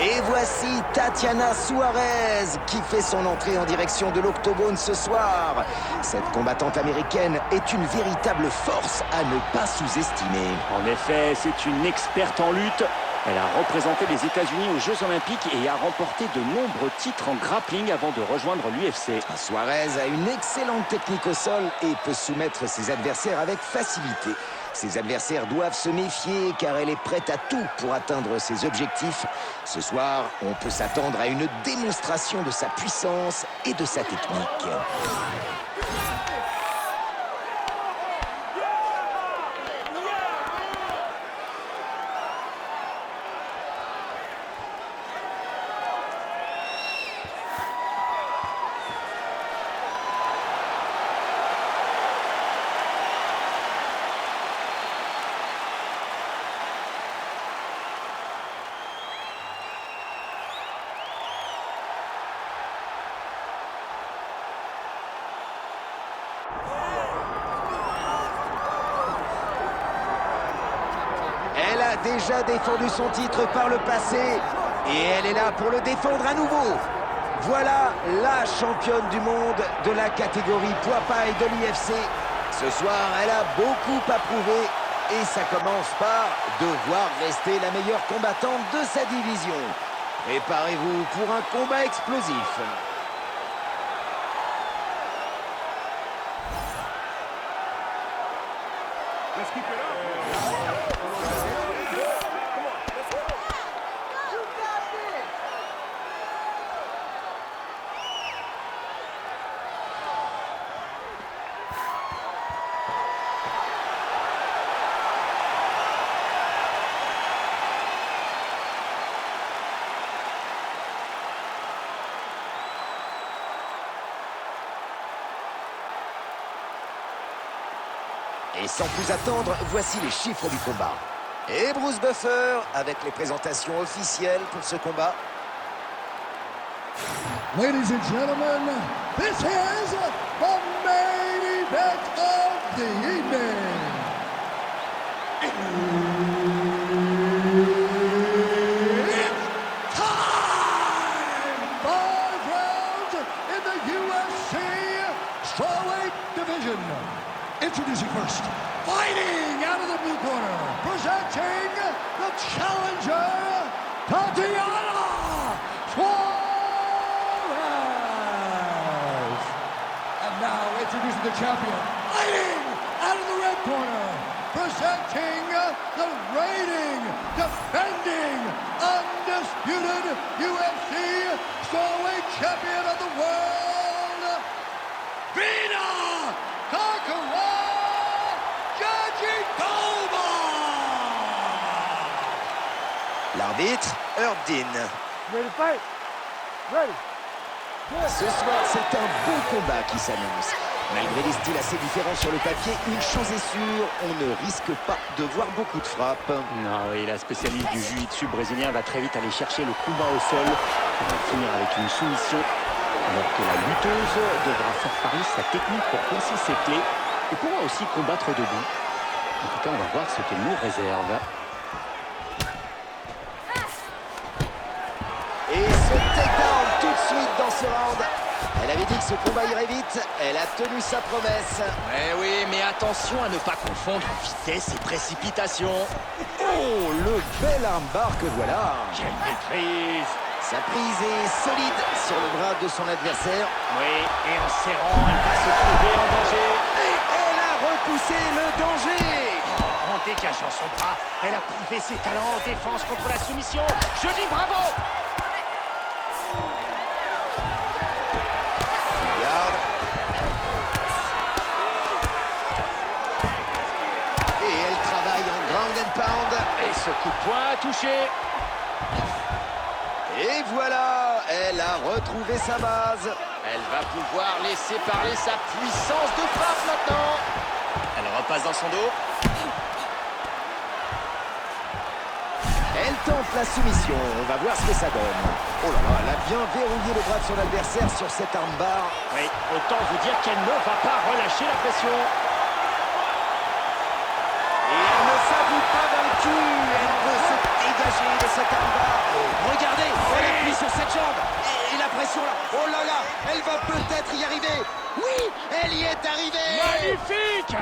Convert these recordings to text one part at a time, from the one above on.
Et voici Tatiana Suarez qui fait son entrée en direction de l'octogone ce soir. Cette combattante américaine est une véritable force à ne pas sous-estimer. En effet, c'est une experte en lutte. Elle a représenté les États-Unis aux Jeux Olympiques et a remporté de nombreux titres en grappling avant de rejoindre l'UFC. Suarez a une excellente technique au sol et peut soumettre ses adversaires avec facilité. Ses adversaires doivent se méfier car elle est prête à tout pour atteindre ses objectifs. Ce soir, on peut s'attendre à une démonstration de sa puissance et de sa technique. Elle a déjà défendu son titre par le passé et elle est là pour le défendre à nouveau. Voilà la championne du monde de la catégorie poids paille de l'UFC. Ce soir, elle a beaucoup à prouver et ça commence par devoir rester la meilleure combattante de sa division. Préparez-vous pour un combat explosif. Let's keep it up. Et sans plus attendre, voici les chiffres du combat. Et Bruce Buffer avec les présentations officielles pour ce combat. Ladies and gentlemen, this is the main event of the evening. It's time! 5 rounds in the UFC strawweight division. Introducing first, fighting out of the blue corner, presenting the challenger, Tatiana Suarez. And now introducing the champion, fighting out of the red corner, presenting the reigning, defending, undisputed UFC strawweight champion of the world, Vina Takara Jajitova. L'arbitre, Herb Dean. Ready to fight? Ready. Ce soir, c'est un beau combat qui s'annonce. Malgré les styles assez différents sur le papier, une chose est sûre, on ne risque pas de voir beaucoup de frappes. Non, oui, la spécialiste du jiu-jitsu brésilien va très vite aller chercher le combat au sol. Elle va finir avec une soumission, alors que la lutteuse devra faire parler sa technique pour placer ses clés et pourra aussi combattre debout. En tout cas, on va voir ce qu'elle nous réserve. Et ce takedown tout de suite dans ce round. Elle avait dit que ce combat irait vite, elle a tenu sa promesse. Eh oui, mais attention à ne pas confondre vitesse et précipitation. Oh, le bel armbar que voilà. Quelle maîtrise! Sa prise est solide sur le bras de son adversaire. Oui, et en serrant, elle va se trouver en danger. Et elle a repoussé le danger. En dégageant son bras, elle a prouvé ses talents en défense contre la soumission. Je dis bravo! Regarde. Et elle travaille en ground and pound. Et ce coup de poing a touché. Et voilà, elle a retrouvé sa base. Elle va pouvoir laisser parler sa puissance de frappe maintenant. Elle repasse dans son dos. Elle tente la soumission, on va voir ce que ça donne. Oh là là, elle a bien verrouillé le bras de son adversaire sur cette armbar. Oui, autant vous dire qu'elle ne va pas relâcher la pression. Et elle ne s'avoue pas vaincue. Elle peut se dégager de cette armbar. Regardez, peut-être y arriver. Oui, elle y est arrivée. Magnifique!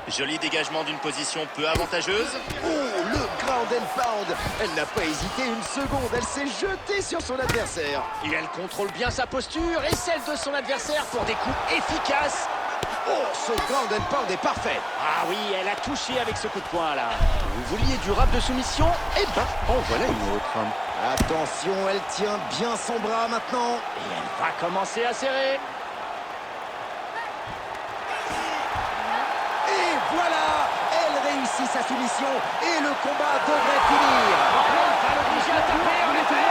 Joli dégagement d'une position peu avantageuse. Oh, le ground and pound. Elle n'a pas hésité une seconde. Elle s'est jetée sur son adversaire. Et elle contrôle bien sa posture et celle de son adversaire pour des coups efficaces. Oh, ce ground and pound est parfait. Ah oui, elle a touché avec ce coup de poing là. Vous vouliez du rap de soumission? Eh ben, en voilà une autre. Attention, elle tient bien son bras maintenant. Et elle va commencer à serrer. Et voilà, elle réussit sa soumission et le combat devrait finir. Elle va l'obliger à taper en effet.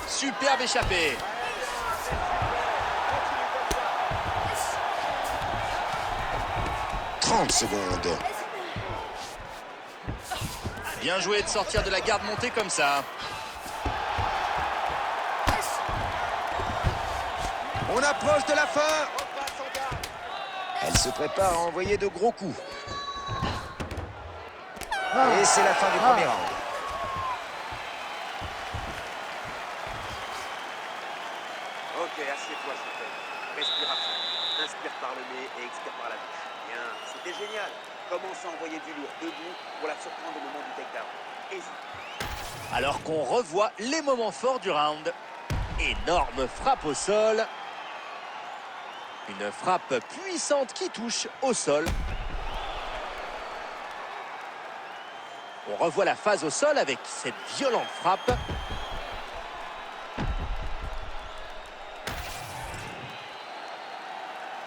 Superbe échappée. « 30 secondes. Bien joué de sortir de la garde montée comme ça. On approche de la fin. Elle se prépare à envoyer de gros coups. Et c'est la fin du premier round. Ok, assieds-toi, s'il te plaît. Respiration. Inspire par le nez et expire par la bouche. Bien, c'était génial. Commence à envoyer du lourd debout pour la surprendre au moment du takedown. Hésite. Alors qu'on revoit les moments forts du round. Énorme frappe au sol. Une frappe puissante qui touche au sol. On revoit la phase au sol avec cette violente frappe.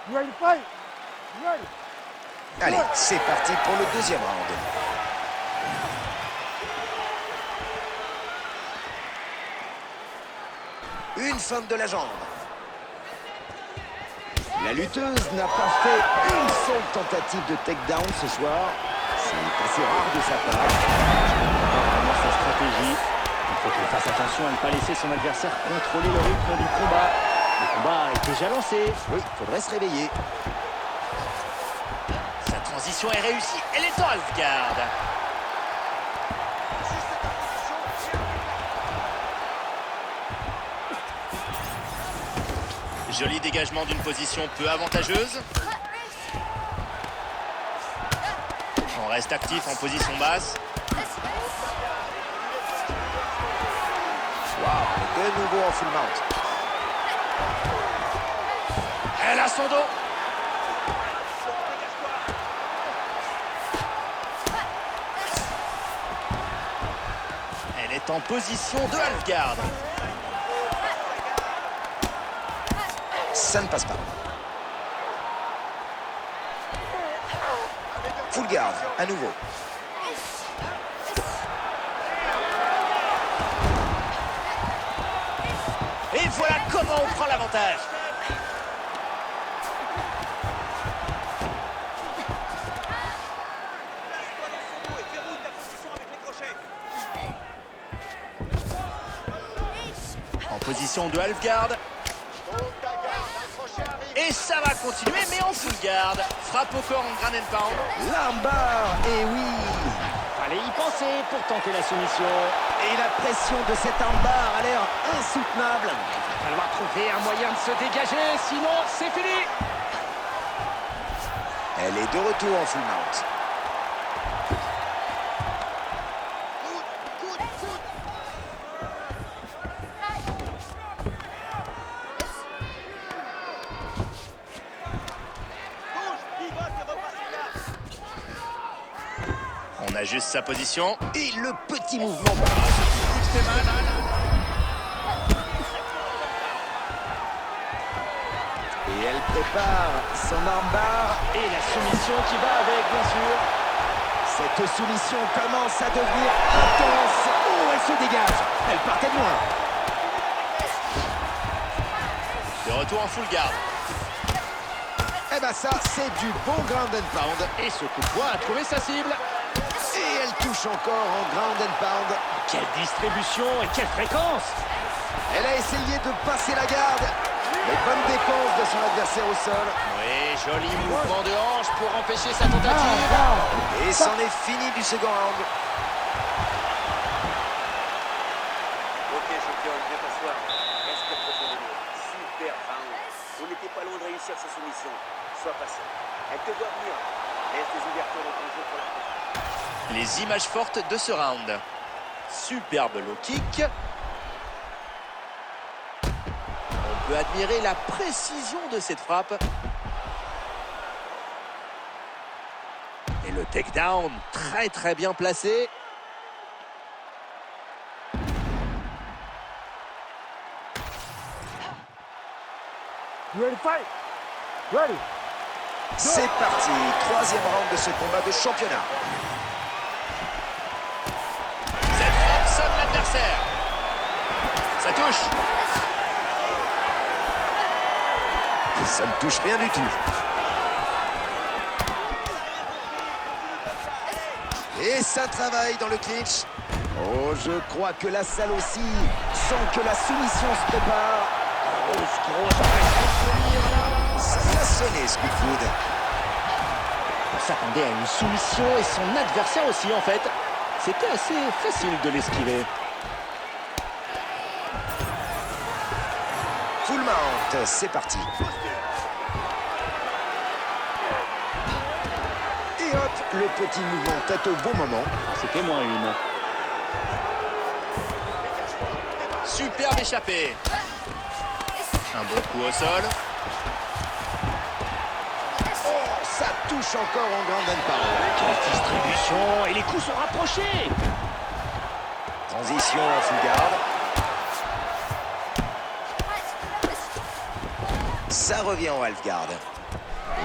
You ready to fight? You ready? Allez, c'est parti pour le deuxième round. Une feinte de la jambe. La lutteuse n'a pas fait une seule tentative de takedown ce soir. C'est assez rare de sa part. Vraiment sa stratégie. Il faut qu'elle fasse attention à ne pas laisser son adversaire contrôler le rythme du combat. Le combat est déjà lancé. Oui, il faudrait se réveiller. Sa transition est réussie. Elle est en half-guard. Joli dégagement d'une position peu avantageuse. On reste actif en position basse. Wow, de nouveau en full mount. Elle a son dos. Elle est en position de half-guard. Ça ne passe pas. Full guard, à nouveau. Et voilà comment on prend l'avantage. En position de half-guard. Et ça va continuer, mais en full guard. Frappe au corps en ground and pound. L'armbar, et oui. Fallait y penser pour tenter la soumission. Et la pression de cet armbar a l'air insoutenable. Il va falloir trouver un moyen de se dégager, sinon c'est fini. Elle est de retour en full mount. On ajuste sa position. Et le petit mouvement. Et elle prépare son armbar. Et la soumission qui va avec, bien sûr. Cette soumission commence à devenir intense. Oh, elle se dégage. Elle partait de loin. De retour en full guard. Eh ben ça, c'est du bon ground and pound. Et ce coup de poing a trouvé sa cible. Et elle touche encore en ground and pound. Quelle distribution et quelle fréquence. Elle a essayé de passer la garde. Mais bonne défense de son adversaire au sol. Oui, joli mouvement de hanche pour empêcher sa tentative. Et c'en est fini du second round. n'était pas loin de réussir sa soumission. Sois patient. Elle te voit venir. Laisse des ouvertures dans ton jeu pour la fin. Les images fortes de ce round. Superbe low kick. On peut admirer la précision de cette frappe. Et le takedown, très bien placé. You ready to fight? Ready. C'est parti, troisième round de ce combat de championnat. Cette frappe sonne l'adversaire. Ça touche. Ça ne touche rien du tout. Et ça travaille dans le clinch. Oh, je crois que la salle aussi sent que la soumission se prépare. Ça a sonné, Speedfood. On s'attendait à une soumission et son adversaire aussi en fait. C'était assez facile de l'esquiver. Full mount, c'est parti. Et hop, le petit mouvement tête au bon moment. C'était moins une. Superbe échappé. Un bon coup au sol. Oh, ça touche encore en grande power. Quelle distribution et les coups sont rapprochés. Transition en full guard. Ça revient en half guard.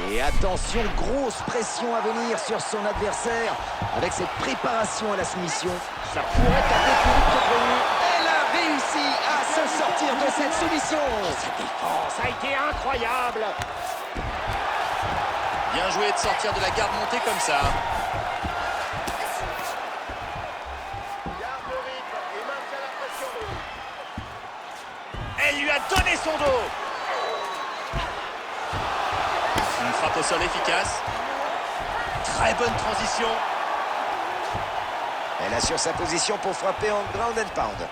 Et attention, grosse pression à venir sur son adversaire avec cette préparation à la soumission. Ça pourrait taper plus vite que prévu. Elle a réussi à se sortir de cette soumission. Cette défense a été incroyable. Bien joué de sortir de la garde montée comme ça. Elle lui a donné son dos. Une frappe au sol efficace. Très bonne transition. Elle assure sa position pour frapper en ground and pound.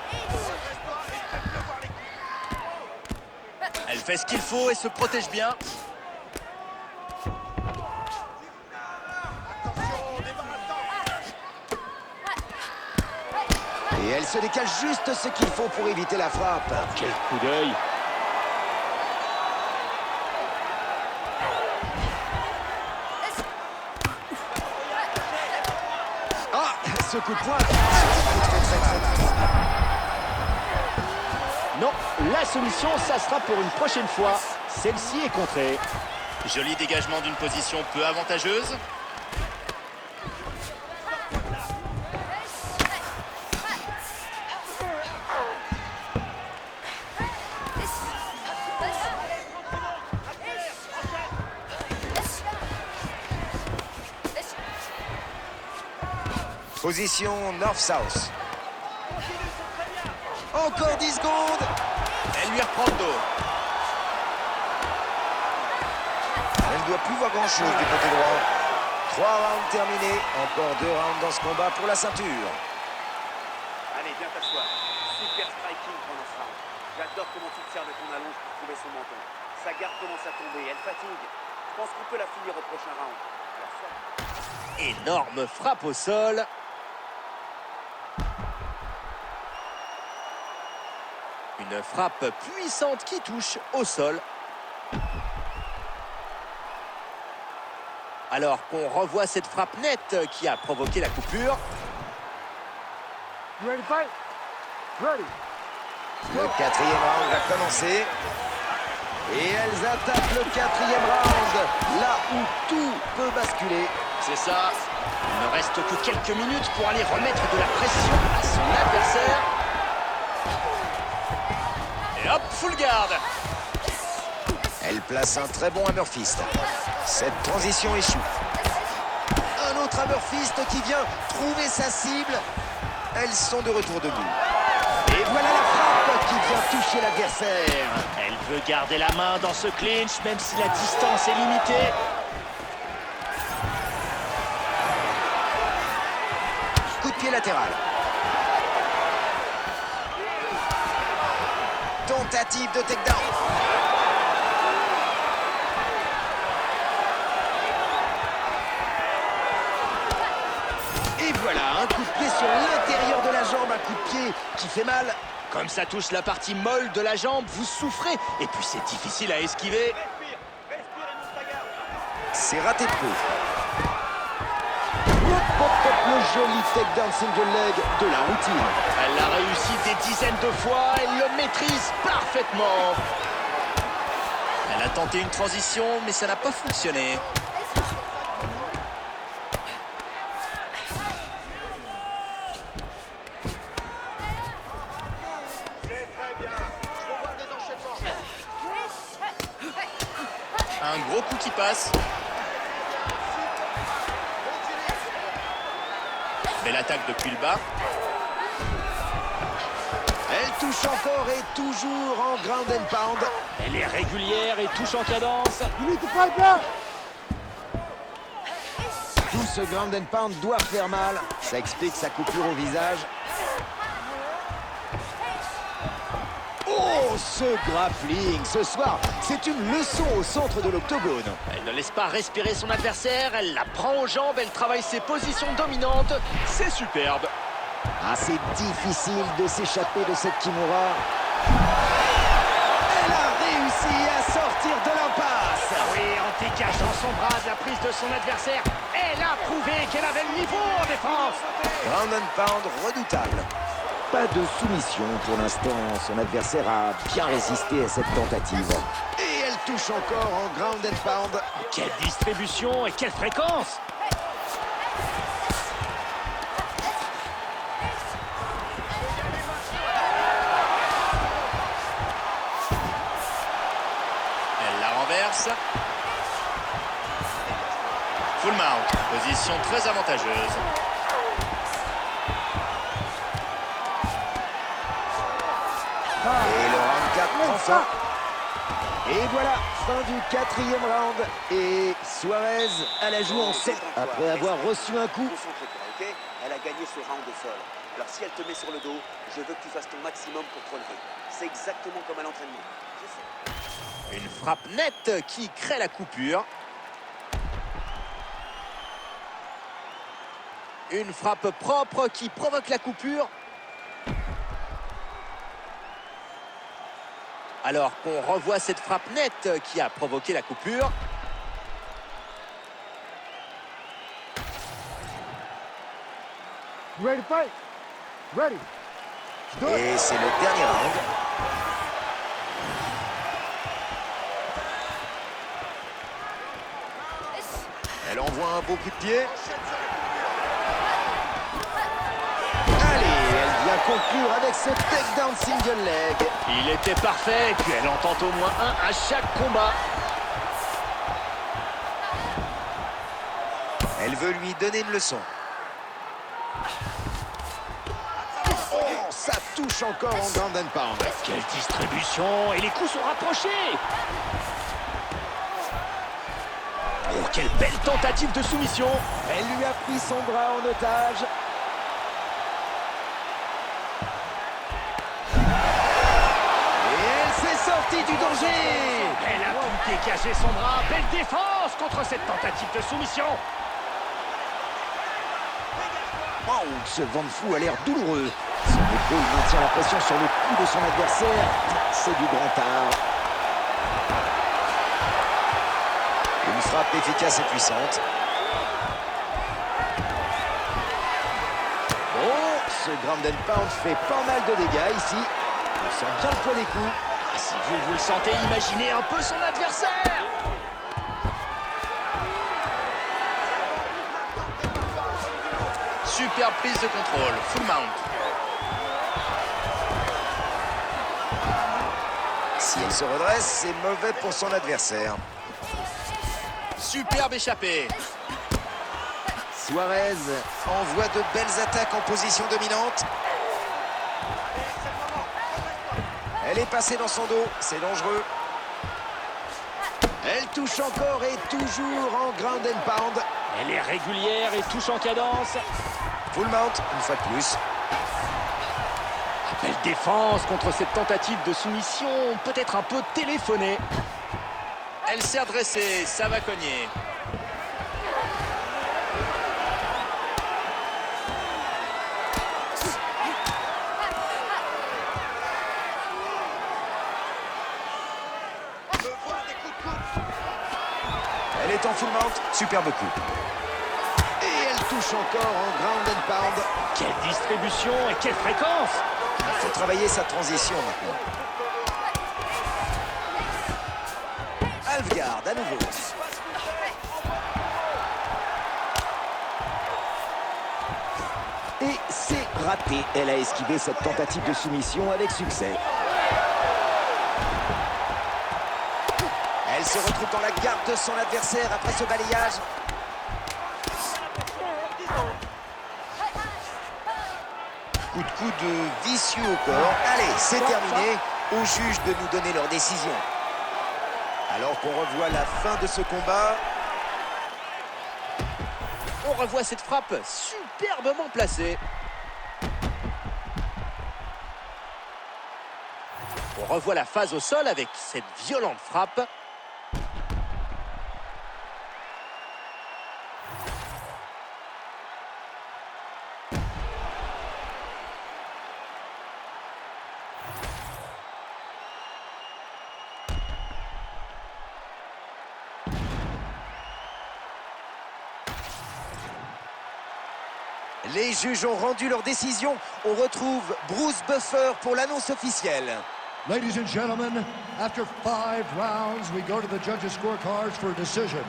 Elle fait ce qu'il faut et se protège bien. Et elle se décale juste ce qu'il faut pour éviter la frappe. Quel coup d'œil. Ah, ce coup de poing. Non, la soumission, ça sera pour une prochaine fois. Celle-ci est contrée. Joli dégagement d'une position peu avantageuse. Position north-south. Encore 10 secondes. Elle lui reprend le dos. Elle ne doit plus voir grand-chose du côté droit. 3 rounds terminés. Encore 2 rounds dans ce combat pour la ceinture. Allez, viens t'asseoir. Super striking pendant ce round. J'adore comment tu te sers de ton allonge pour trouver son menton. Sa garde commence à tomber, elle fatigue. Je pense qu'on peut la finir au prochain round. Alors, Énorme frappe au sol. Une frappe puissante qui touche au sol. Alors qu'on revoit cette frappe nette qui a provoqué la coupure. You ready to fight? Ready. Le 4e round va commencer. Et elles attaquent le 4e round. Là où tout peut basculer. C'est ça. Il ne reste que quelques minutes pour aller remettre de la pression à son adversaire. Et hop, full guard. Elle place un très bon hammer fist. Cette transition échoue. Un autre hammer fist qui vient trouver sa cible. Elles sont de retour debout. Et voilà la frappe qui vient toucher l'adversaire. Elle veut garder la main dans ce clinch, même si la distance est limitée. Coup de pied latéral. Tentative de takedown. coup de pied qui fait mal. Comme ça touche la partie molle de la jambe, vous souffrez. Et puis c'est difficile à esquiver. C'est raté de peu. Le joli takedown single leg de la routine. Elle l'a réussi des dizaines de fois, elle le maîtrise parfaitement. Elle a tenté une transition, mais ça n'a pas fonctionné. Un gros coup qui passe. Belle attaque depuis le bas. Elle touche encore et toujours en ground and pound. Elle est régulière et touche en cadence. You need to fight back. Tout ce ground and pound doit faire mal. Ça explique sa coupure au visage. Oh, ce grappling ce soir, c'est une leçon au centre de l'octogone. Elle ne laisse pas respirer son adversaire, elle la prend aux jambes, elle travaille ses positions dominantes. C'est superbe. Ah, c'est difficile de s'échapper de cette Kimura. Elle a réussi à sortir de l'impasse. Oui, en dégageant son bras de la prise de son adversaire, elle a prouvé qu'elle avait le niveau en défense. Ground and pound redoutable. Pas de soumission pour l'instant. Son adversaire a bien résisté à cette tentative. Et elle touche encore en ground and pound. Quelle distribution et quelle fréquence! Elle la renverse. Full mount, position très avantageuse. Et le round 4 prend fin. Et voilà, fin du 4e round. Et Suarez à la joue en 7 après avoir reçu un coup. Concentre-toi, ok? Elle a gagné ce round au sol. Alors si elle te met sur le dos, je veux que tu fasses ton maximum pour te relever. C'est exactement comme à l'entraînement. Je sais. Une frappe nette qui crée la coupure. Une frappe propre qui provoque la coupure. Alors qu'on revoit cette frappe nette qui a provoqué la coupure. You ready to fight? Ready. Let's do it. Et c'est le dernier round. Elle envoie un beau coup de pied. Allez, elle vient conclure avec ce takedown single leg. Il était parfait, puis elle en tente au moins un à chaque combat. Elle veut lui donner une leçon. Oh, ça touche encore en ground and pound. Quelle distribution! Et les coups sont rapprochés! Oh, quelle belle tentative de soumission. Elle lui a pris son bras en otage. Et elle s'est sortie du danger. Elle a pu dégager son bras. Belle défense contre cette tentative de soumission. Wow, ce vent de fou a l'air douloureux. Son épaule maintient la pression sur le cou de son adversaire. C'est du grand art. Une frappe efficace et puissante. Oh, ce ground and pound fait pas mal de dégâts ici. On sent bien le poids des coups. Si vous le sentez, imaginez un peu son adversaire. Super prise de contrôle, full mount. Si elle se redresse, c'est mauvais pour son adversaire. Superbe échappée. Suarez envoie de belles attaques en position dominante. Elle est passée dans son dos, c'est dangereux. Elle touche encore et toujours en ground and pound. Elle est régulière et touche en cadence. Full mount, une fois de plus. Belle défense contre cette tentative de soumission, peut-être un peu téléphonée. Elle s'est redressée, ça va cogner. Elle est en full mount, superbe coup. Et elle touche encore en ground and pound. Quelle distribution et quelle fréquence! Il faut travailler sa transition maintenant. Alvgard à nouveau. Et c'est raté. Elle a esquivé cette tentative de soumission avec succès. Elle se retrouve dans la garde de son adversaire après ce balayage. Coup de coude vicieux au corps. Allez, c'est terminé. Aux juges de nous donner leur décision. Alors qu'on revoit la fin de ce combat. On revoit cette frappe superbement placée. On revoit la phase au sol avec cette violente frappe. Les juges ont rendu leur décision. On retrouve Bruce Buffer pour l'annonce officielle. Ladies and gentlemen, after 5 rounds, we go to the judges' scorecards for a decision.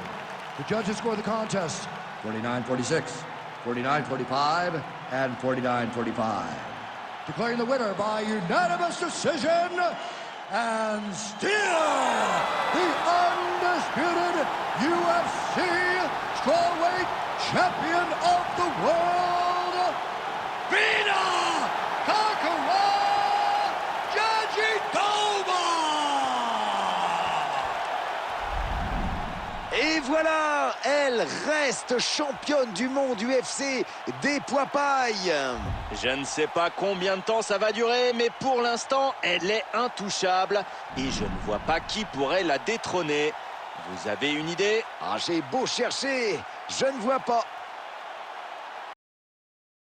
The judges score the contest 49-46, 49-45, and 49-45. Declaring the winner by unanimous decision, and still the undisputed UFC strawweight champion of the world, Vina Kakara Jajitova! Et voilà, elle reste championne du monde UFC des poids pailles. Je ne sais pas combien de temps ça va durer, mais pour l'instant, elle est intouchable. Et je ne vois pas qui pourrait la détrôner. Vous avez une idée? Ah, j'ai beau chercher, je ne vois pas.